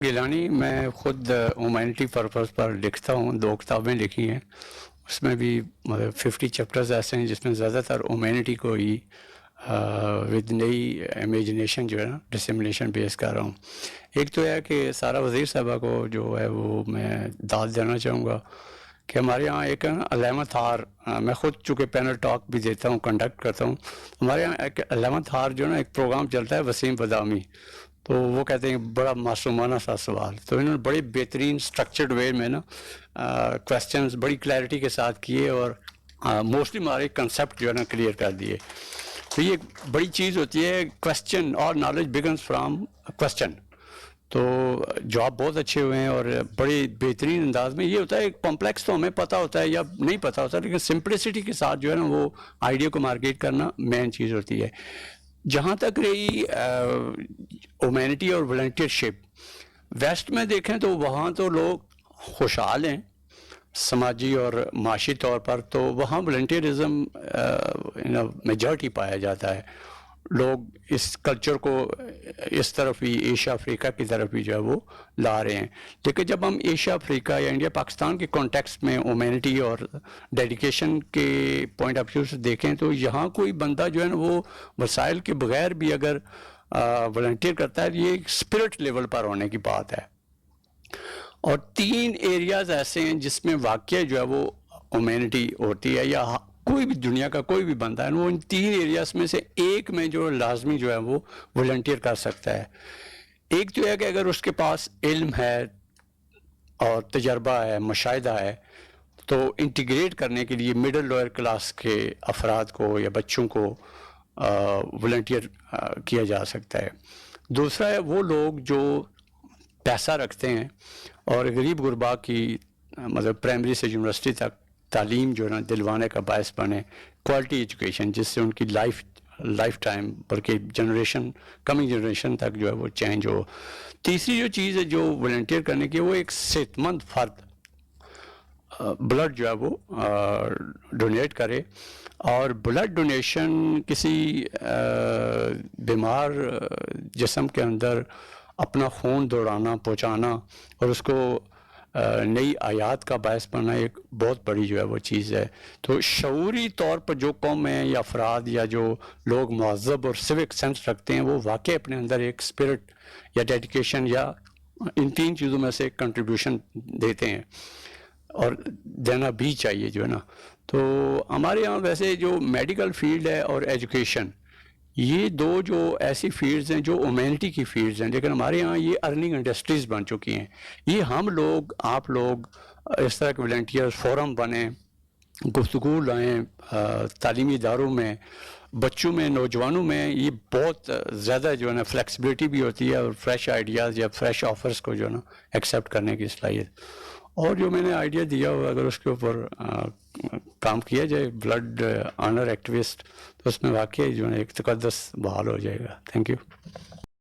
گیلانی میں خود humanity purpose پر لکھتا ہوں، 2 کتابیں لکھی ہیں، اس میں بھی 50 چیپٹرز ایسے ہیں جس میں زیادہ تر ہیومینٹی کو ہی ود نئی امیجنیشن جو ہے نا ڈسیمنیشن بیس کر رہا ہوں۔ ایک تو ہے کہ سارہ وزیر صاحبہ کو جو ہے وہ میں داد دینا چاہوں گا کہ ہمارے یہاں ایک 11th آر، میں خود چونکہ پینل ٹاک بھی دیتا ہوں، کنڈکٹ کرتا ہوں، ہمارے یہاں ایک 11th آر جو ہے نا ایک پروگرام چلتا ہے وسیم بدامی، تو وہ کہتے ہیں بڑا معصومانہ سا سوال، تو انہوں نے بڑے بہترین سٹرکچرڈ وے میں نا کویسچنز بڑی کلیئرٹی کے ساتھ کیے اور موسٹلی ہمارے کنسیپٹ جو ہے نا کلیئر کر دیے۔ تو یہ ایک بڑی چیز ہوتی ہے، کویسچن اور نالج بگنس فرام کویسچن۔ تو جواب بہت اچھے ہوئے ہیں اور بڑے بہترین انداز میں یہ ہوتا ہے، کمپلیکس تو ہمیں پتہ ہوتا ہے یا نہیں پتہ ہوتا، لیکن سمپلسٹی کے ساتھ جو ہے نا وہ آئیڈیا کو مارکیٹ کرنا مین چیز ہوتی ہے۔ جہاں تک رہی ہیومینٹی اور والنٹیئرشپ، ویسٹ میں دیکھیں تو وہاں تو لوگ خوشحال ہیں سماجی اور معاشی طور پر، تو وہاں والنٹیئرزم میجارٹی پایا جاتا ہے۔ لوگ اس کلچر کو اس طرف ہی ایشیا افریقہ کی طرف ہی جو ہے وہ لا رہے ہیں، لیکن جب ہم ایشیا افریقہ یا انڈیا پاکستان کے کانٹیکسٹ میں ہیومینٹی اور ڈیڈیکیشن کے پوائنٹ آف ویو سے دیکھیں تو یہاں کوئی بندہ جو ہے نا وہ وسائل کے بغیر بھی اگر والنٹیئر کرتا ہے، یہ ایک اسپرٹ لیول پر ہونے کی بات ہے۔ اور 3 ایریاز ایسے ہیں جس میں واقعہ جو ہے وہ ہیومینٹی ہوتی ہے، یا کوئی بھی دنیا کا کوئی بھی بندہ ہے وہ ان 3 ایریاز میں سے ایک میں جو لازمی جو ہے وہ والنٹیئر کر سکتا ہے۔ ایک تو ہے کہ اگر اس کے پاس علم ہے اور تجربہ ہے، مشاہدہ ہے، تو انٹیگریٹ کرنے کے لیے مڈل لوئر کلاس کے افراد کو یا بچوں کو والنٹیئر کیا جا سکتا ہے۔ دوسرا ہے وہ لوگ جو پیسہ رکھتے ہیں اور غریب غربا کی مطلب پرائمری سے یونیورسٹی تک تعلیم جو ہے نا دلوانے کا باعث بنے، کوالٹی ایجوکیشن جس سے ان کی لائف ٹائم بلکہ جنریشن کمنگ جنریشن تک جو ہے وہ چینج ہو۔ تیسری جو چیز ہے جو والنٹیئر کرنے کی، وہ ایک صحت مند فرد بلڈ جو ہے وہ ڈونیٹ کرے، اور بلڈ ڈونیشن کسی بیمار جسم کے اندر اپنا خون دوڑانا پہنچانا اور اس کو نئی آیات کا باعث بننا ایک بہت بڑی جو ہے وہ چیز ہے۔ تو شعوری طور پر جو قومیں یا افراد یا جو لوگ مہذب اور سوک سینس رکھتے ہیں وہ واقعی اپنے اندر ایک اسپرٹ یا ڈیڈیکیشن یا ان 3 چیزوں میں سے ایک کنٹریبیوشن دیتے ہیں، اور دینا بھی چاہیے جو ہے نا۔ تو ہمارے یہاں ویسے جو میڈیکل فیلڈ ہے اور ایجوکیشن، یہ 2 جو ایسی فیلڈز ہیں جو ہیومینٹی کی فیلڈز ہیں، لیکن ہمارے یہاں یہ ارننگ انڈسٹریز بن چکی ہیں۔ یہ ہم لوگ، آپ لوگ اس طرح کے والنٹیئر فورم بنیں، گفتگو لائیں تعلیمی اداروں میں، بچوں میں، نوجوانوں میں، یہ بہت زیادہ جو ہے نا فلیکسیبلٹی بھی ہوتی ہے اور فریش آئیڈیاز یا فریش آفرز کو جو ہے نا ایکسیپٹ کرنے کی صلاحیت۔ اور جو میں نے آئیڈیا دیا ہوا اگر اس کے اوپر کام کیا جائے، بلڈ آنر ایکٹیوسٹ، تو اس میں واقعی جو ہے ایک تقدس بحال ہو جائے گا۔ Thank you.